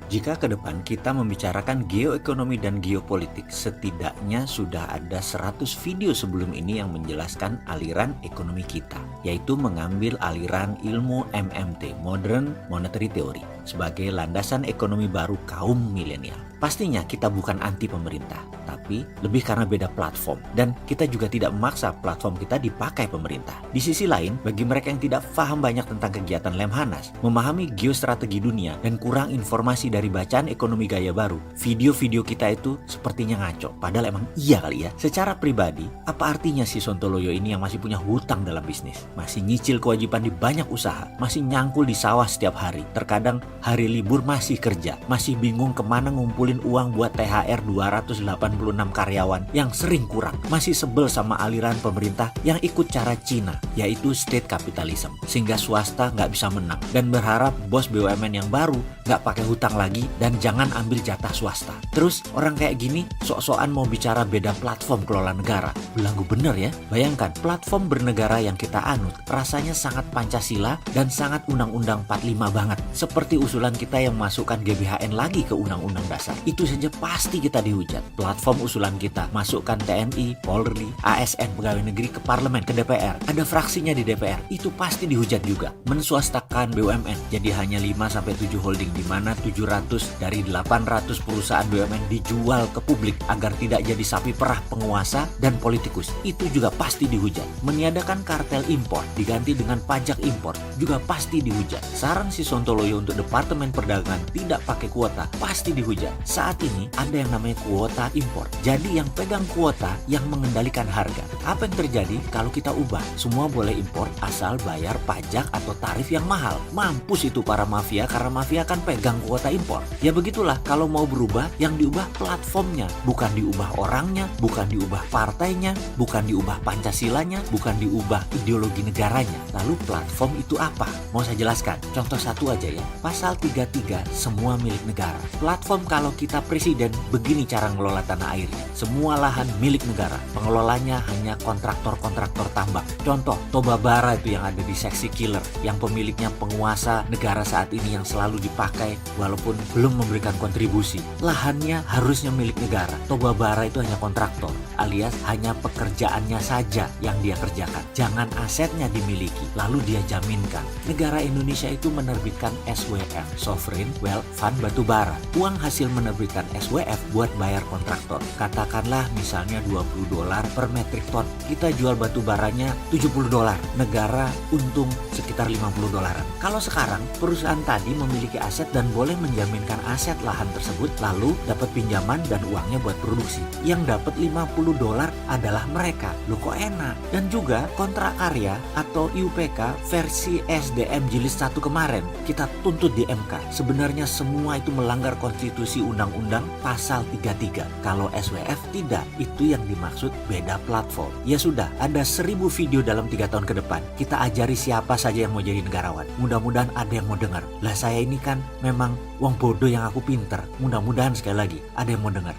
Jika ke depan kita membicarakan geoekonomi dan geopolitik, setidaknya sudah ada 100 video sebelum ini yang menjelaskan aliran ekonomi kita, yaitu mengambil aliran ilmu MMT, Modern Monetary Theory, sebagai landasan ekonomi baru kaum milenial. Pastinya kita bukan anti pemerintah, tapi lebih karena beda platform, dan kita juga tidak memaksa platform kita dipakai pemerintah. Di sisi lain, bagi mereka yang tidak paham banyak tentang kegiatan Lemhanas, memahami geostrategi dunia, dan kurang informasi dari bacaan ekonomi gaya baru, video-video kita itu sepertinya ngaco. Padahal emang iya kali ya. Secara pribadi, apa artinya si Sontoloyo ini yang masih punya hutang dalam bisnis? Masih nyicil kewajiban di banyak usaha, masih nyangkul di sawah setiap hari, terkadang hari libur masih kerja, masih bingung kemana ngumpulin uang buat THR 286 karyawan yang sering kurang, masih sebel sama aliran pemerintah yang ikut cara Cina, yaitu state capitalism, sehingga swasta nggak bisa menang, dan berharap bos BUMN yang baru nggak pakai hutang lagi dan jangan ambil jatah swasta. Terus orang kayak gini sok-sokan mau bicara beda platform kelola negara. Belanggu bener ya. Bayangkan platform bernegara yang kita anut rasanya sangat Pancasila dan sangat Undang-Undang 45 banget. Seperti usulan kita yang masukkan GBHN lagi ke Undang-Undang Dasar. Itu saja pasti kita dihujat. Platform usulan kita masukkan TNI, Polri, ASN, pegawai negeri ke parlemen, ke DPR. Ada fraksinya di DPR. Itu pasti dihujat juga. Menswastakan BUMN jadi hanya 5-7 holding, di mana 700 dari 800 perusahaan BUMN dijual ke publik agar tidak jadi sapi perah penguasa dan politikus. Itu juga pasti dihujat. Meniadakan kartel impor diganti dengan pajak impor juga pasti dihujat. Saran si Sontoloyo untuk Departemen Perdagangan tidak pakai kuota pasti dihujat. Saat ini ada yang namanya kuota impor. Jadi yang pegang kuota yang mengendalikan harga. Apa yang terjadi kalau kita ubah? Semua boleh impor asal bayar pajak atau tarif yang mahal. Mampus itu para mafia, karena mafia kan pegang kuota impor. Ya begitulah, kalau mau berubah, yang diubah platformnya, bukan diubah orangnya, bukan diubah partainya, bukan diubah Pancasilanya, bukan diubah ideologi negaranya. Lalu platform itu apa? Mau saya jelaskan. Contoh satu aja ya. Pasal 33, semua milik negara. Platform kalau kita presiden, begini cara ngelola tanah airnya. Semua lahan milik negara. Pengelolanya hanya kontraktor-kontraktor tambang. Contoh, Toba Bara itu yang ada di seksi Killer, yang pemiliknya penguasa negara saat ini yang selalu dipakai walaupun belum memberikan kontribusi. Lahannya harusnya milik negara. Toba Bara itu hanya kontraktor, alias hanya pekerjaannya saja yang dia kerjakan. Jangan asetnya dimiliki, lalu dia jaminkan. Negara Indonesia itu menerbitkan SWF, Sovereign Wealth Fund Batubara. Uang hasil menerbitkan SWF buat bayar kontraktor. Katakanlah misalnya $20 per metrik ton. Kita jual batu baranya $70. Negara untung sekitar $50. Kalau sekarang perusahaan tadi memiliki aset dan boleh menjaminkan aset lahan tersebut, lalu dapat pinjaman dan uangnya buat produksi. Yang dapat $50 adalah mereka. Loh kok enak? Dan juga kontrak karya atau IUPK versi SDM Jilid 1 kemarin kita tuntut di MK. Sebenarnya semua itu melanggar konstitusi undang-undang pasal 33. Kalau SWF tidak, itu yang dimaksud beda platform. Ya sudah, ada 1000 video dalam 3 tahun ke depan. Kita ajari siapa saja yang mau jadi negarawan. Mudah-mudahan ada yang mau dengar. Lah saya ini kan memang wong bodoh yang aku pinter. Mudah-mudahan sekali lagi ada yang mau dengar.